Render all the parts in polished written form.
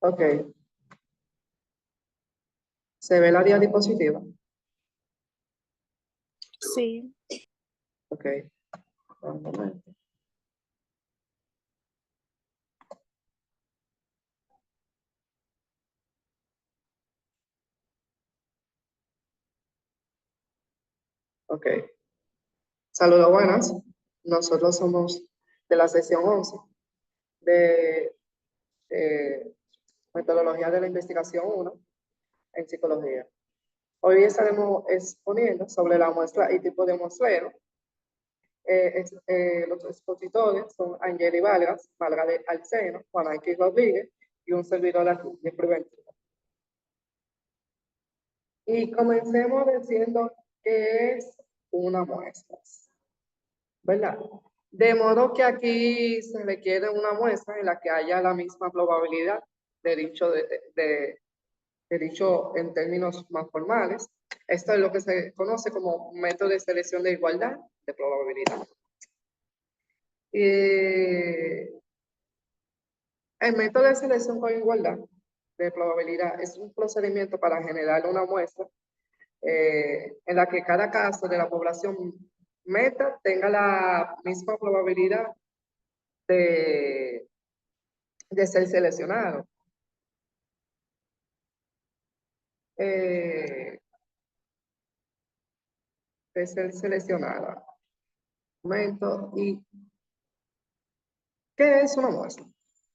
Ok. ¿Se ve la diapositiva? Sí. Ok. Un momento. Ok. Saludos, buenas. Nosotros somos de la sesión 11 de Metodología de la Investigación 1 en Psicología. Hoy estaremos exponiendo sobre la muestra y tipo de muestreo. Los expositores son Angeli Vargas, Margaret Alceno, Juan X Rodríguez y un servidor aquí, Jeffrey Ventura. Y comencemos diciendo qué es una muestra, ¿verdad? De modo que aquí se requiere una muestra en la que haya la misma probabilidad de dicho en términos más formales. Esto es lo que se conoce como método de selección de igualdad de probabilidad. El método de selección con igualdad de probabilidad es un procedimiento para generar una muestra en la que cada caso de la población meta tenga la misma probabilidad de, de ser seleccionado. De ser seleccionada. Momento. ¿Y qué es una muestra?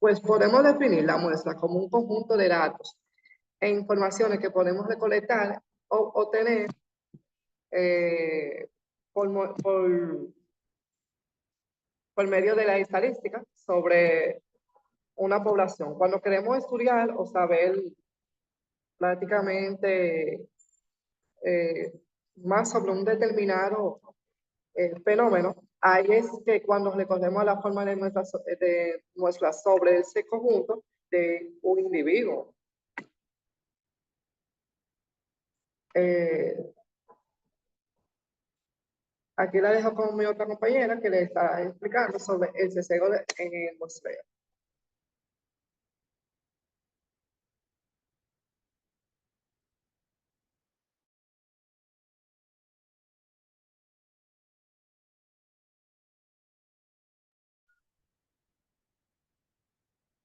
Pues podemos definir la muestra como un conjunto de datos e informaciones que podemos recolectar o obtener por medio de la estadística sobre una población. Cuando queremos estudiar o saber prácticamente más sobre un determinado fenómeno, ahí es que cuando recogemos la forma de nuestra sobre ese conjunto de un individuo. Aquí la dejo con mi otra compañera que le está explicando sobre el sesgo en el muestreo.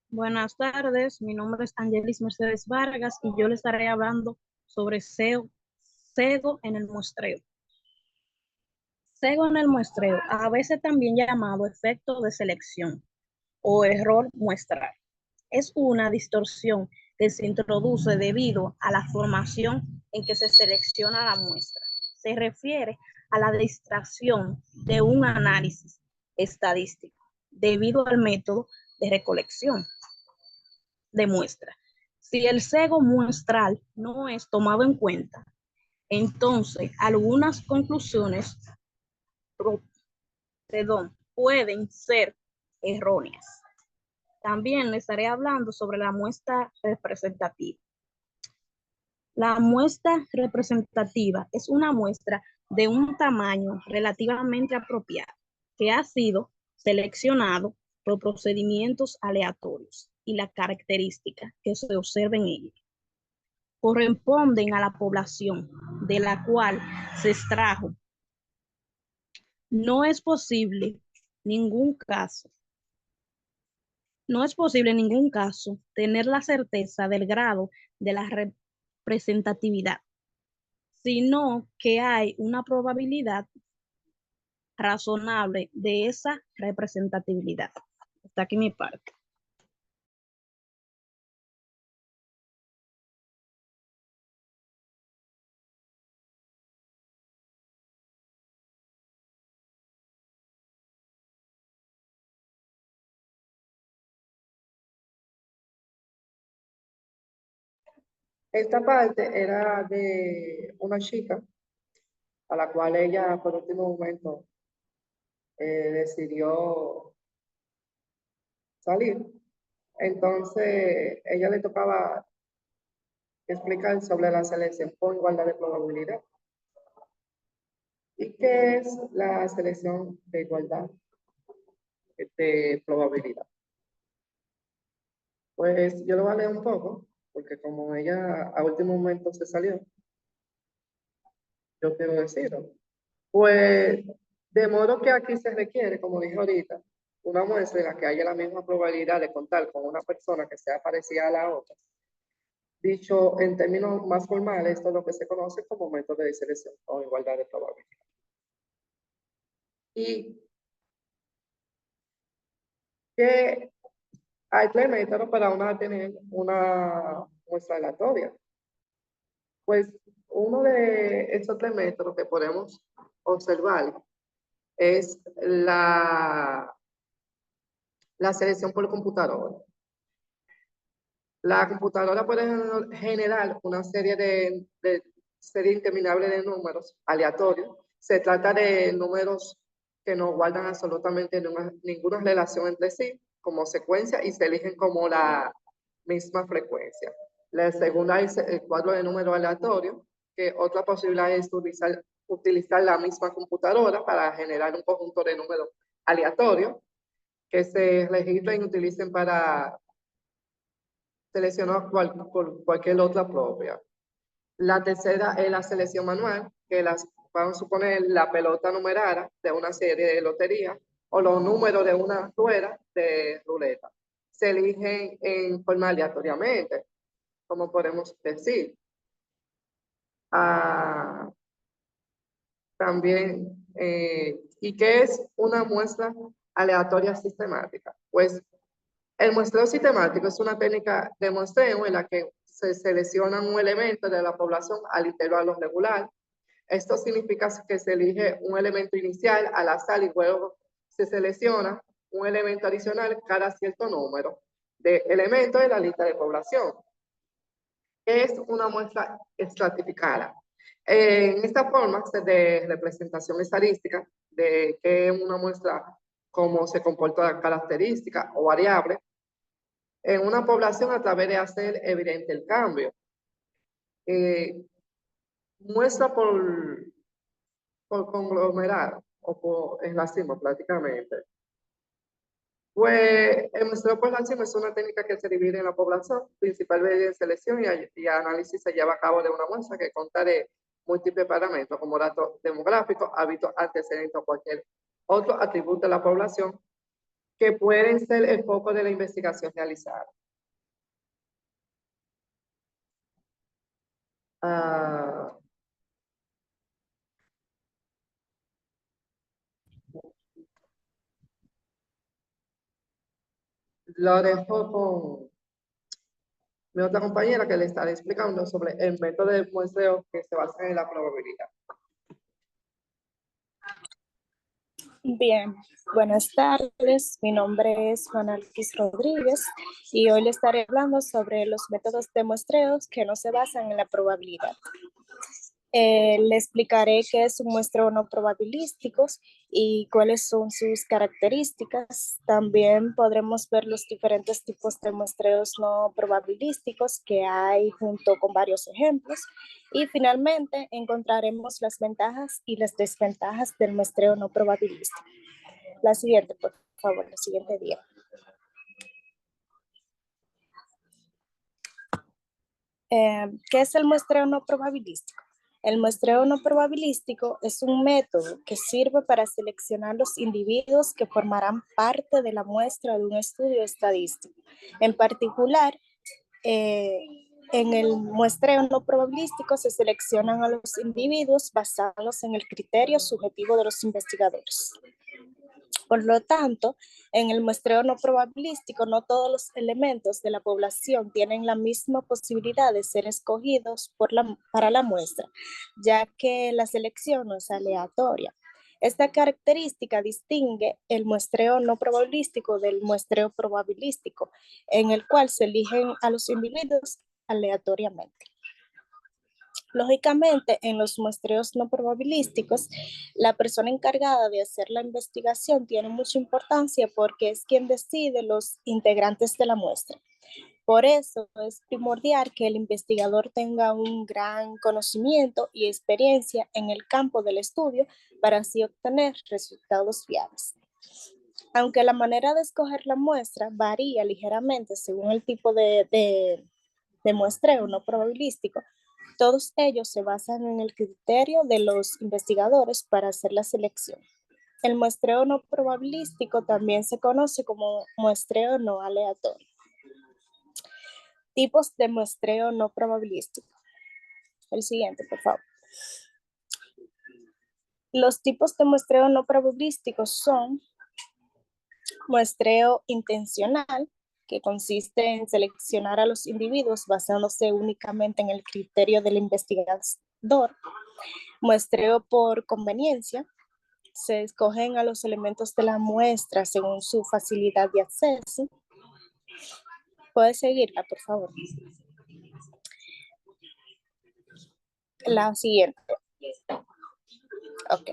Buenas tardes, mi nombre es Angelis Mercedes Vargas y yo le estaré hablando sobre sesgo en el muestreo. Sesgo en el muestreo, a veces también llamado efecto de selección o error muestral, es una distorsión que se introduce debido a la formación en que se selecciona la muestra. Se refiere a la distracción de un análisis estadístico debido al método de recolección de muestra. Si el sesgo muestral no es tomado en cuenta, entonces algunas conclusiones pueden ser erróneas. También les estaré hablando sobre la muestra representativa. La muestra representativa es una muestra de un tamaño relativamente apropiado que ha sido seleccionado por procedimientos aleatorios y las características que se observen en ella corresponden a la población de la cual se extrajo. No es posible en ningún caso tener la certeza del grado de la representatividad, sino que hay una probabilidad razonable de esa representatividad. Hasta aquí mi parte. Esta parte era de una chica a la cual ella por último momento decidió salir. Entonces, ella le tocaba explicar sobre la selección con igualdad de probabilidad. ¿Y qué es la selección de igualdad de probabilidad? Pues yo lo voy a leer un poco, porque como ella a último momento se salió, yo quiero decirlo. Pues de modo que aquí se requiere, como dije ahorita, una muestra en la que haya la misma probabilidad de contar con una persona que sea parecida a la otra. Dicho en términos más formales, esto es lo que se conoce como método de selección o igualdad de probabilidad. Y que hay tres métodos para una tener una muestra aleatoria. Pues uno de estos tres métodos que podemos observar es la selección por computadora. La computadora puede generar una serie de serie interminable de números aleatorios. Se trata de números que no guardan absolutamente ninguna relación entre sí como secuencia y se eligen como la misma frecuencia. La segunda es el cuadro de números aleatorios, que otra posibilidad es utilizar la misma computadora para generar un conjunto de números aleatorios que se registren y utilicen para seleccionar por cualquier otra propia. La tercera es la selección manual, que vamos a suponer la pelota numerada de una serie de lotería o los números de una rueda de ruleta. Se eligen en forma aleatoriamente, como podemos decir. Ah, también, ¿y qué es una muestra aleatoria sistemática? Pues el muestreo sistemático es una técnica de muestreo en la que se selecciona un elemento de la población al intervalo regular. Esto significa que se elige un elemento inicial al azar y luego se selecciona un elemento adicional cada cierto número de elementos de la lista de población. Es una muestra estratificada. En esta forma de representación estadística de que es una muestra, cómo se comporta característica o variable, en una población a través de hacer evidente el cambio. Muestra por conglomerado o por enlazismo prácticamente. Pues el muestreo por enlazismo es una técnica que se divide en la población, principalmente en selección y análisis se lleva a cabo de una muestra que consta de múltiples parámetros como datos demográficos, hábitos, antecedentes o cualquier otro atributo de la población que pueden ser el foco de la investigación realizada. Ah, lo dejo con mi otra compañera que le estaré explicando sobre el método de muestreo que se basa en la probabilidad. Bien, buenas tardes. Mi nombre es Juana Alquis Rodríguez y hoy le estaré hablando sobre los métodos de muestreos que no se basan en la probabilidad. Le explicaré qué es un muestreo no probabilístico y cuáles son sus características. También podremos ver los diferentes tipos de muestreos no probabilísticos que hay junto con varios ejemplos. Y finalmente encontraremos las ventajas y las desventajas del muestreo no probabilístico. La siguiente, por favor, la siguiente día. ¿Qué es el muestreo no probabilístico? El muestreo no probabilístico es un método que sirve para seleccionar los individuos que formarán parte de la muestra de un estudio estadístico. En particular, en el muestreo no probabilístico se seleccionan a los individuos basados en el criterio subjetivo de los investigadores. Por lo tanto, en el muestreo no probabilístico, no todos los elementos de la población tienen la misma posibilidad de ser escogidos para la muestra, ya que la selección no es aleatoria. Esta característica distingue el muestreo no probabilístico del muestreo probabilístico, en el cual se eligen a los individuos aleatoriamente. Lógicamente, en los muestreos no probabilísticos, la persona encargada de hacer la investigación tiene mucha importancia porque es quien decide los integrantes de la muestra. Por eso es primordial que el investigador tenga un gran conocimiento y experiencia en el campo del estudio para así obtener resultados fiables. Aunque la manera de escoger la muestra varía ligeramente según el tipo de muestreo no probabilístico, todos ellos se basan en el criterio de los investigadores para hacer la selección. El muestreo no probabilístico también se conoce como muestreo no aleatorio. Tipos de muestreo no probabilístico. El siguiente, por favor. Los tipos de muestreo no probabilístico son muestreo intencional, que consiste en seleccionar a los individuos basándose únicamente en el criterio del investigador. Muestreo por conveniencia, se escogen a los elementos de la muestra según su facilidad de acceso. Puedes seguirla, por favor. La siguiente. Ok.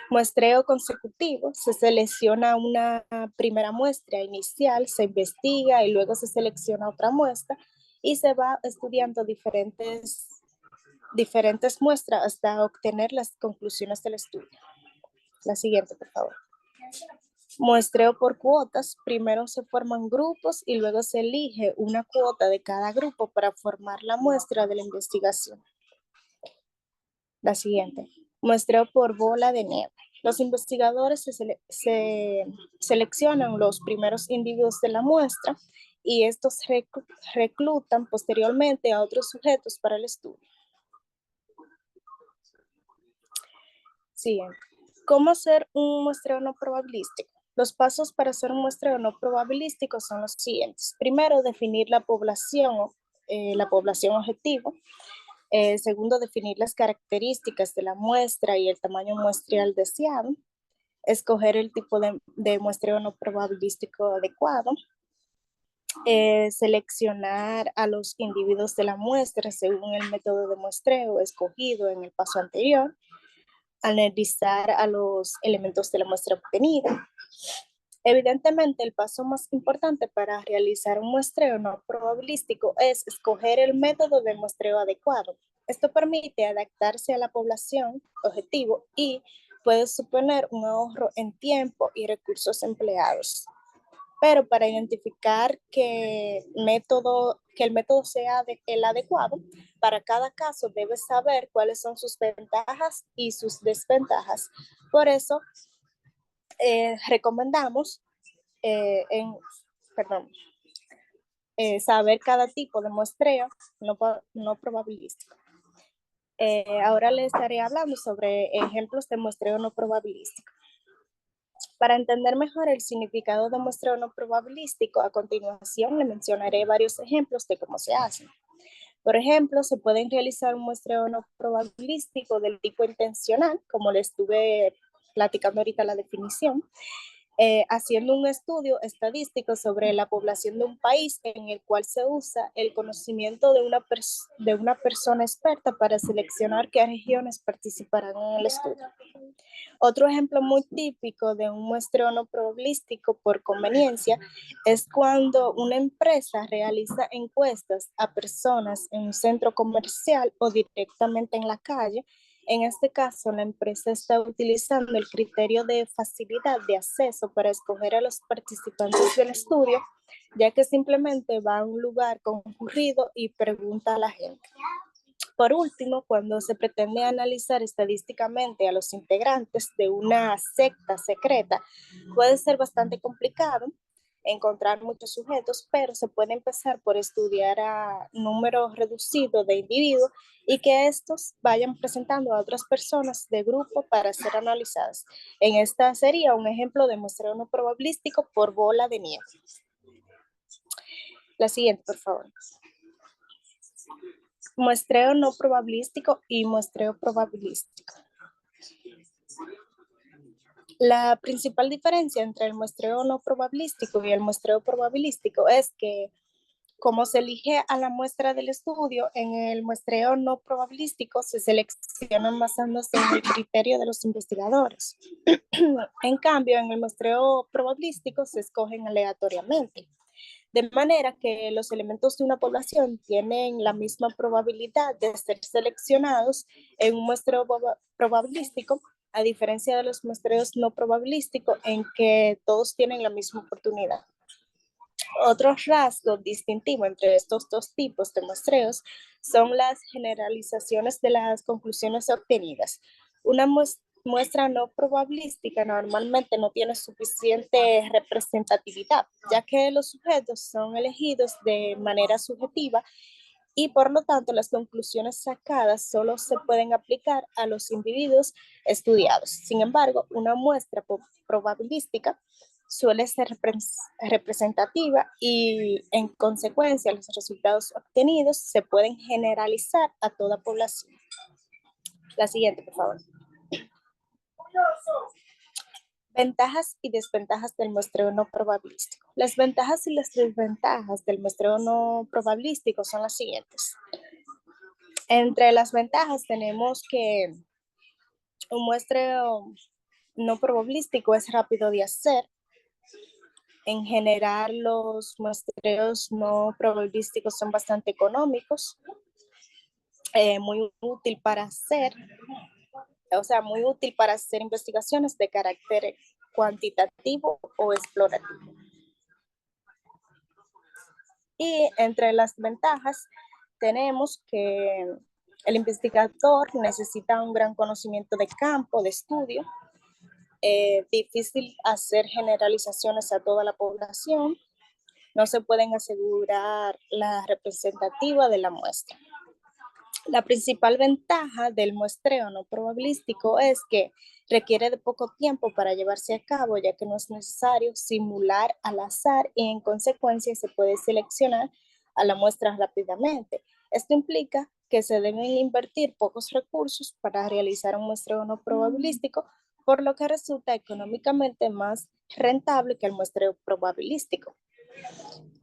Muestreo consecutivo, se selecciona una primera muestra inicial, se investiga y luego se selecciona otra muestra y se va estudiando diferentes muestras hasta obtener las conclusiones del estudio. La siguiente, por favor. Muestreo por cuotas, primero se forman grupos y luego se elige una cuota de cada grupo para formar la muestra de la investigación. La siguiente. Muestreo por bola de nieve. Los investigadores se seleccionan los primeros individuos de la muestra y estos reclutan posteriormente a otros sujetos para el estudio. Siguiente. ¿Cómo hacer un muestreo no probabilístico? Los pasos para hacer un muestreo no probabilístico son los siguientes. Primero, definir la población objetivo. Segundo, definir las características de la muestra y el tamaño muestral deseado. Escoger el tipo de muestreo no probabilístico adecuado. Seleccionar a los individuos de la muestra según el método de muestreo escogido en el paso anterior. Analizar a los elementos de la muestra obtenida. Evidentemente, el paso más importante para realizar un muestreo no probabilístico es escoger el método de muestreo adecuado. Esto permite adaptarse a la población objetivo y puede suponer un ahorro en tiempo y recursos empleados. Pero para identificar que el método sea el adecuado, para cada caso debes saber cuáles son sus ventajas y sus desventajas. Por eso, recomendamos saber cada tipo de muestreo no probabilístico. Ahora les estaré hablando sobre ejemplos de muestreo no probabilístico. Para entender mejor el significado de muestreo no probabilístico, a continuación le mencionaré varios ejemplos de cómo se hace. Por ejemplo, se pueden realizar un muestreo no probabilístico del tipo intencional, como le estuve platicando ahorita la definición, haciendo un estudio estadístico sobre la población de un país en el cual se usa el conocimiento de una persona experta para seleccionar qué regiones participarán en el estudio. Otro ejemplo muy típico de un muestreo no probabilístico por conveniencia es cuando una empresa realiza encuestas a personas en un centro comercial o directamente en la calle. En este caso, la empresa está utilizando el criterio de facilidad de acceso para escoger a los participantes del estudio, ya que simplemente va a un lugar concurrido y pregunta a la gente. Por último, cuando se pretende analizar estadísticamente a los integrantes de una secta secreta, puede ser bastante complicado encontrar muchos sujetos, pero se puede empezar por estudiar a número reducido de individuos y que estos vayan presentando a otras personas de grupo para ser analizadas. En esta sería un ejemplo de muestreo no probabilístico por bola de nieve. La siguiente, por favor. Muestreo no probabilístico y muestreo probabilístico. La principal diferencia entre el muestreo no probabilístico y el muestreo probabilístico es que como se elige a la muestra del estudio, en el muestreo no probabilístico se seleccionan basándose en el criterio de los investigadores. En cambio, en el muestreo probabilístico se escogen aleatoriamente. De manera que los elementos de una población tienen la misma probabilidad de ser seleccionados en un muestreo probabilístico a diferencia de los muestreos no probabilísticos en que todos tienen la misma oportunidad. Otro rasgo distintivo entre estos dos tipos de muestreos son las generalizaciones de las conclusiones obtenidas. Una muestra no probabilística normalmente no tiene suficiente representatividad, ya que los sujetos son elegidos de manera subjetiva y por lo tanto las conclusiones sacadas solo se pueden aplicar a los individuos estudiados. Sin embargo, una muestra probabilística suele ser representativa y en consecuencia los resultados obtenidos se pueden generalizar a toda población. La siguiente, por favor. Ventajas y desventajas del muestreo no probabilístico. Las ventajas y las desventajas del muestreo no probabilístico son las siguientes. Entre las ventajas tenemos que un muestreo no probabilístico es rápido de hacer. En general, los muestreos no probabilísticos son bastante económicos, muy útil para hacer, muy útil para hacer investigaciones de carácter cuantitativo o explorativo. Y entre las ventajas tenemos que el investigador necesita un gran conocimiento de campo, de estudio, difícil hacer generalizaciones a toda la población, no se pueden asegurar la representativa de la muestra. La principal ventaja del muestreo no probabilístico es que requiere de poco tiempo para llevarse a cabo, ya que no es necesario simular al azar y en consecuencia se puede seleccionar a la muestra rápidamente. Esto implica que se deben invertir pocos recursos para realizar un muestreo no probabilístico, por lo que resulta económicamente más rentable que el muestreo probabilístico.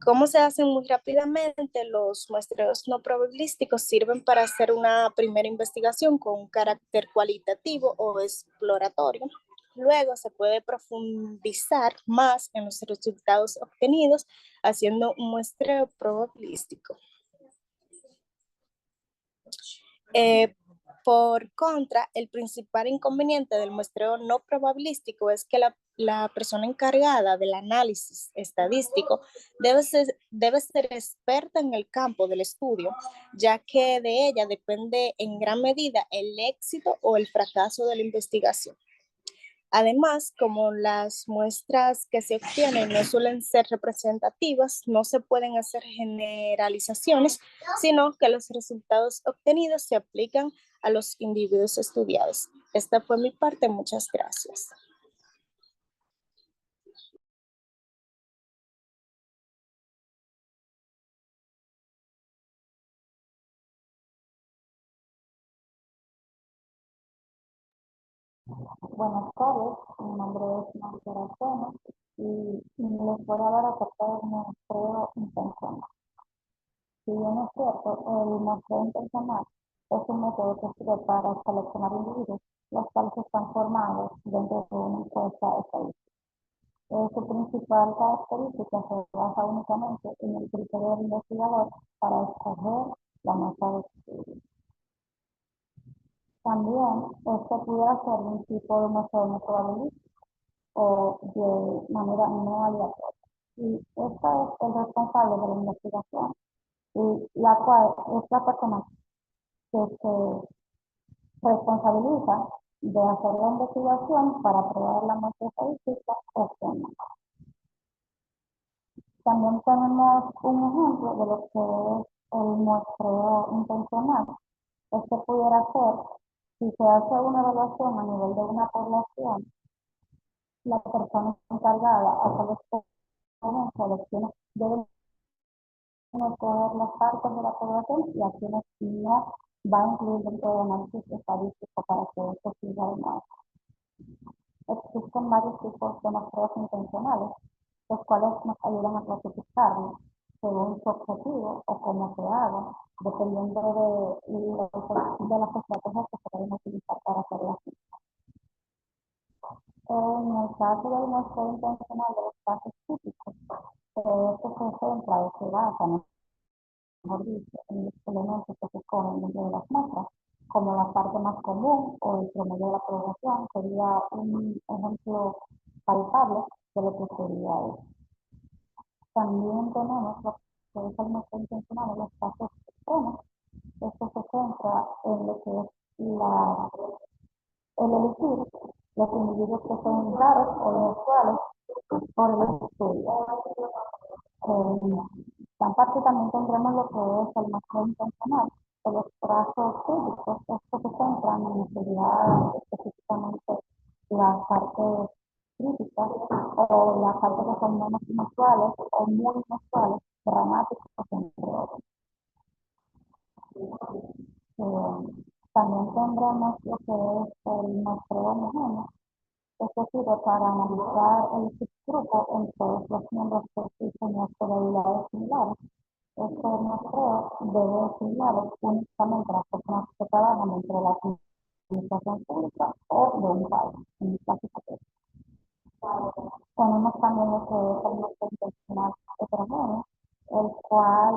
¿Cómo se hacen muy rápidamente? Los muestreos no probabilísticos sirven para hacer una primera investigación con un carácter cualitativo o exploratorio. Luego se puede profundizar más en los resultados obtenidos haciendo un muestreo probabilístico. Por contra, el principal inconveniente del muestreo no probabilístico es que la persona encargada del análisis estadístico debe ser experta en el campo del estudio, ya que de ella depende en gran medida el éxito o el fracaso de la investigación. Además, como las muestras que se obtienen no suelen ser representativas, no se pueden hacer generalizaciones, sino que los resultados obtenidos se aplican a los individuos estudiados. Esta fue mi parte, muchas gracias. Buenas tardes, mi nombre es Marta Aracena y les voy a hablar acerca del muestreo intencional. Si bien es cierto, el muestreo intencional es un método que sirve para seleccionar individuos, los cuales están formados dentro de una encuesta estadística. Su principal característica se basa únicamente en el criterio del investigador para escoger la muestra de estudio. También esto pudiera ser un tipo de muestreo no probabilístico o de manera no aleatoria. Y esta es el responsable de la investigación, y la cual es la persona que se responsabiliza de hacer la investigación para probar la muestra estadística obtenida. También tenemos un ejemplo de lo que es el muestreo intencional. Esto pudiera ser si se hace una evaluación a nivel de una población, la persona encargada hace las selecciones deben escoger las partes de la población y a quienes no va a incluir dentro del análisis estadístico para que esto siga de nuevo. Existen varios tipos de muestreos intencionales, los cuales nos ayudan a clasificarlos según su objetivo o cómo se haga, dependiendo de las estrategias que se pueden utilizar para hacer la cita. En el caso del muestreo intencional de los casos típicos, esto se centra o se basa, mejor dicho, en los elementos que se escogen dentro de las muestras, como la parte más común o el promedio de la población, sería un ejemplo palpable de lo que sería eso. También tenemos lo que es el muestra intencional en los casos extremos. Esto se centra en lo que es el elegir los individuos que son raros o inusuales por el estudio. En parte también tendremos lo que es el muestreo intencional de los trazos físicos. Estos se centran en estudiar específicamente las partes críticas o las partes que son menos inusuales o muy inusuales, dramáticos, entre otros. También tendremos lo que es el muestreo homogéneo. Esto sirve para analizar el subgrupo en todos los miembros que existen probabilidades similares. Este muestreo debe similares únicamente a las personas que trabajan dentro de la administración pública o de un país, en el caso hipotético. Tenemos también lo que es el muestreo intencional heterogéneo, el cual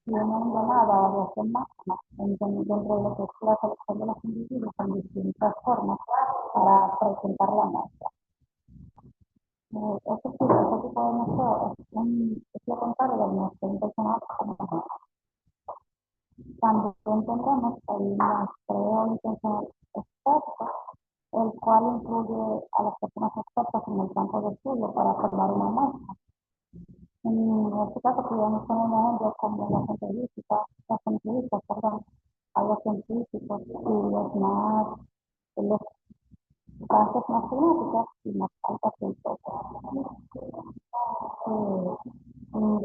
tiene un llamado a variación máxima dentro de lo que es la selección de los individuos en distintas formas para presentar la muestra. Este tipo de muestreo es lo contrario del muestreo intencional homogéneo. También tendremos el muestreo intencional experto, el cual incluye a las personas expertas en el campo de estudio para formar una muestra. En este caso podemos tener un ejemplo como los científicos, a los científicos y los casos más climáticos y más altas que el topo.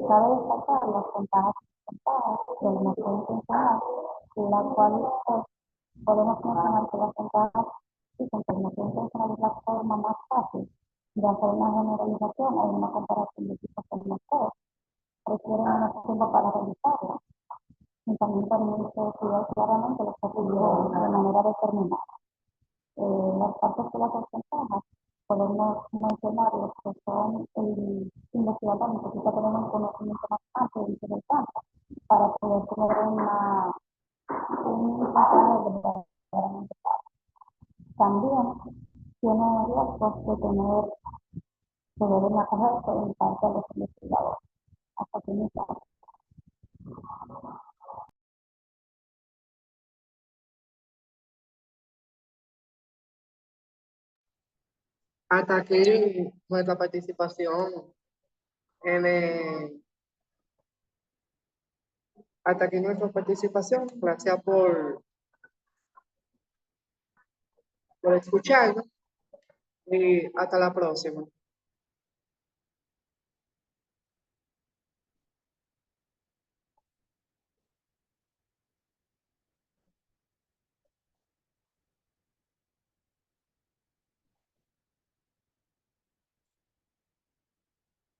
Cabe destacar las ventajas del muestreo intencional, la cual podemos mencionar que las ventajas dicen que el muestreo intencional es la forma más fácil de hacer una generalización o una comparación de tipos de muestreos. Requieren menos tiempo para realizarlo y también permite estudiar claramente los objetivos de manera determinada. Las partes que las desventajas podemos mencionar los que son el investigador necesita tener un conocimiento más amplio del campo para poder tener un mensaje verdaderamente claro. También tiene riesgos de tener que deben acogerse en parte de los investigadores. Hasta que no sea. Hasta aquí nuestra participación hasta aquí nuestra participación. Gracias por escucharnos y hasta la próxima.